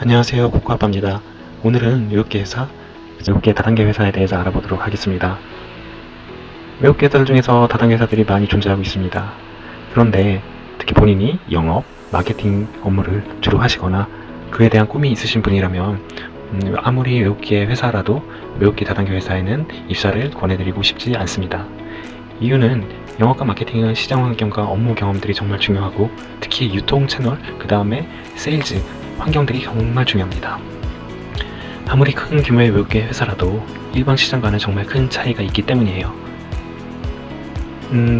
안녕하세요, 코코아빠입니다. 오늘은 외국계 회사, 외국계 다단계 회사에 대해서 알아보도록 하겠습니다. 외국계 회사들 중에서 다단계 회사들이 많이 존재하고 있습니다. 그런데 특히 본인이 영업, 마케팅 업무를 주로 하시거나 그에 대한 꿈이 있으신 분이라면 아무리 외국계 회사라도 외국계 다단계 회사에는 입사를 권해드리고 싶지 않습니다. 이유는 영업과 마케팅은 시장 환경과 업무 경험들이 정말 중요하고 특히 유통 채널, 그 다음에 세일즈 환경들이 정말 중요합니다. 아무리 큰 규모의 외국계 회사라도 일반 시장과는 정말 큰 차이가 있기 때문이에요.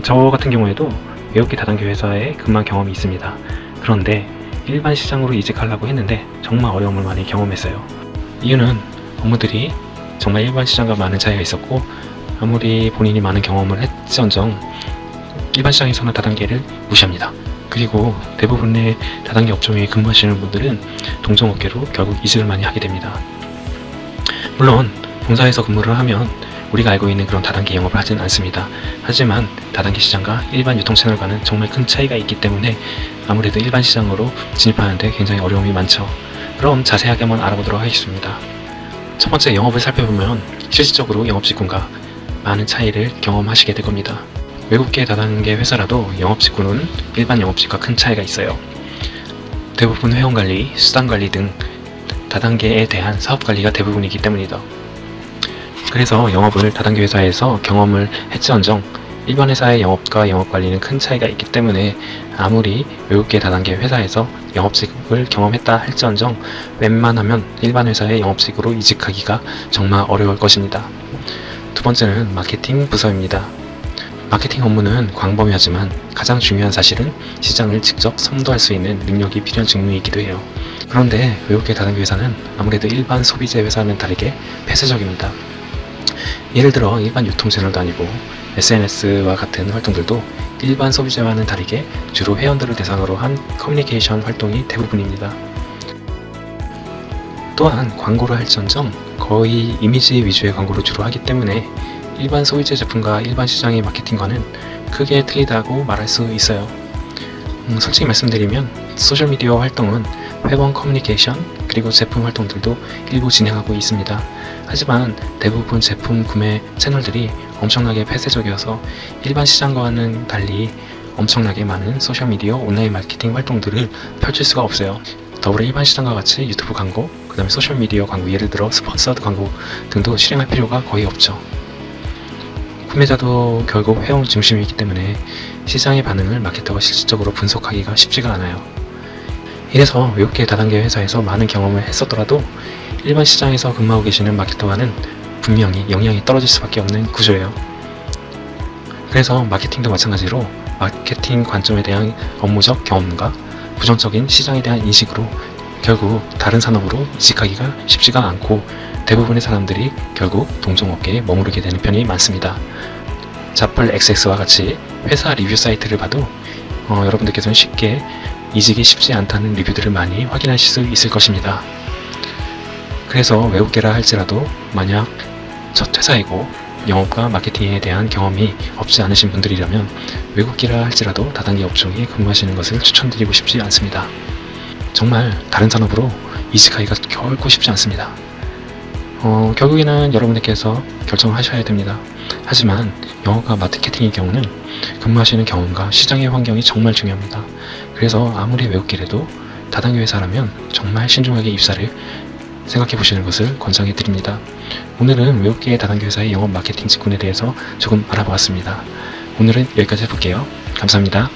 저 같은 경우에도 외국계 다단계 회사에 근무한 경험이 있습니다. 그런데 일반 시장으로 이직하려고 했는데 정말 어려움을 많이 경험했어요. 이유는 업무들이 정말 일반 시장과 많은 차이가 있었고 아무리 본인이 많은 경험을 했지언정 일반 시장에서는 다단계를 무시합니다. 그리고 대부분의 다단계 업종에 근무하시는 분들은 동종업계로 결국 이직을 많이 하게 됩니다. 물론 본사에서 근무를 하면 우리가 알고 있는 그런 다단계 영업을 하진 않습니다. 하지만 다단계 시장과 일반 유통 채널과는 정말 큰 차이가 있기 때문에 아무래도 일반 시장으로 진입하는데 굉장히 어려움이 많죠. 그럼 자세하게 한번 알아보도록 하겠습니다. 첫 번째, 영업을 살펴보면 실질적으로 영업 직군과 많은 차이를 경험하시게 될 겁니다. 외국계 다단계 회사라도 영업 직군은 일반 영업직과 큰 차이가 있어요. 대부분 회원관리, 수당관리 등 다단계에 대한 사업관리가 대부분이기 때문이다. 그래서 영업을 다단계 회사에서 경험을 했지언정 일반 회사의 영업과 영업관리는 큰 차이가 있기 때문에 아무리 외국계 다단계 회사에서 영업직을 경험했다 할지언정 웬만하면 일반 회사의 영업직으로 이직하기가 정말 어려울 것입니다. 두 번째는 마케팅 부서입니다. 마케팅 업무는 광범위하지만 가장 중요한 사실은 시장을 직접 선도할 수 있는 능력이 필요한 직무이기도 해요. 그런데 외국계 다단계 회사는 아무래도 일반 소비재 회사와는 다르게 폐쇄적입니다. 예를 들어 일반 유통 채널도 아니고 SNS와 같은 활동들도 일반 소비재와는 다르게 주로 회원들을 대상으로 한 커뮤니케이션 활동이 대부분입니다. 또한 광고를 할지언정 거의 이미지 위주의 광고를 주로 하기 때문에 일반 소비재 제품과 일반 시장의 마케팅과는 크게 틀리다고 말할 수 있어요. 솔직히 말씀드리면 소셜미디어 활동은 회원 커뮤니케이션 그리고 제품 활동들도 일부 진행하고 있습니다. 하지만 대부분 제품 구매 채널들이 엄청나게 폐쇄적이어서 일반 시장과는 달리 엄청나게 많은 소셜미디어 온라인 마케팅 활동들을 펼칠 수가 없어요. 더불어 일반 시장과 같이 유튜브 광고, 그 다음에 소셜미디어 광고, 예를 들어 스폰서드 광고 등도 실행할 필요가 거의 없죠. 구매자도 결국 회원 중심이기 때문에 시장의 반응을 마케터가 실질적으로 분석하기가 쉽지가 않아요. 이래서 외국계 다단계 회사에서 많은 경험을 했었더라도 일반 시장에서 근무하고 계시는 마케터와는 분명히 영향이 떨어질 수밖에 없는 구조예요. 그래서 마케팅도 마찬가지로 마케팅 관점에 대한 업무적 경험과 부정적인 시장에 대한 인식으로 결국 다른 산업으로 이직하기가 쉽지가 않고 대부분의 사람들이 결국 동종업계에 머무르게 되는 편이 많습니다. 자플 XX와 같이 회사 리뷰 사이트를 봐도 여러분들께서는 쉽게 이직이 쉽지 않다는 리뷰들을 많이 확인하실 수 있을 것입니다. 그래서 외국계라 할지라도 만약 첫 회사이고 영업과 마케팅에 대한 경험이 없지 않으신 분들이라면 외국계라 할지라도 다단계 업종에 근무하시는 것을 추천드리고 싶지 않습니다. 정말 다른 산업으로 이직하기가 결코 쉽지 않습니다. 결국에는 여러분들께서 결정하셔야 됩니다. 하지만 영업과 마케팅의 경우는 근무하시는 경험과 시장의 환경이 정말 중요합니다. 그래서 아무리 외국계라도 다단계 회사라면 정말 신중하게 입사를 생각해 보시는 것을 권장해 드립니다. 오늘은 외국계 다단계 회사의 영업 마케팅 직군에 대해서 조금 알아보았습니다. 오늘은 여기까지 해볼게요. 감사합니다.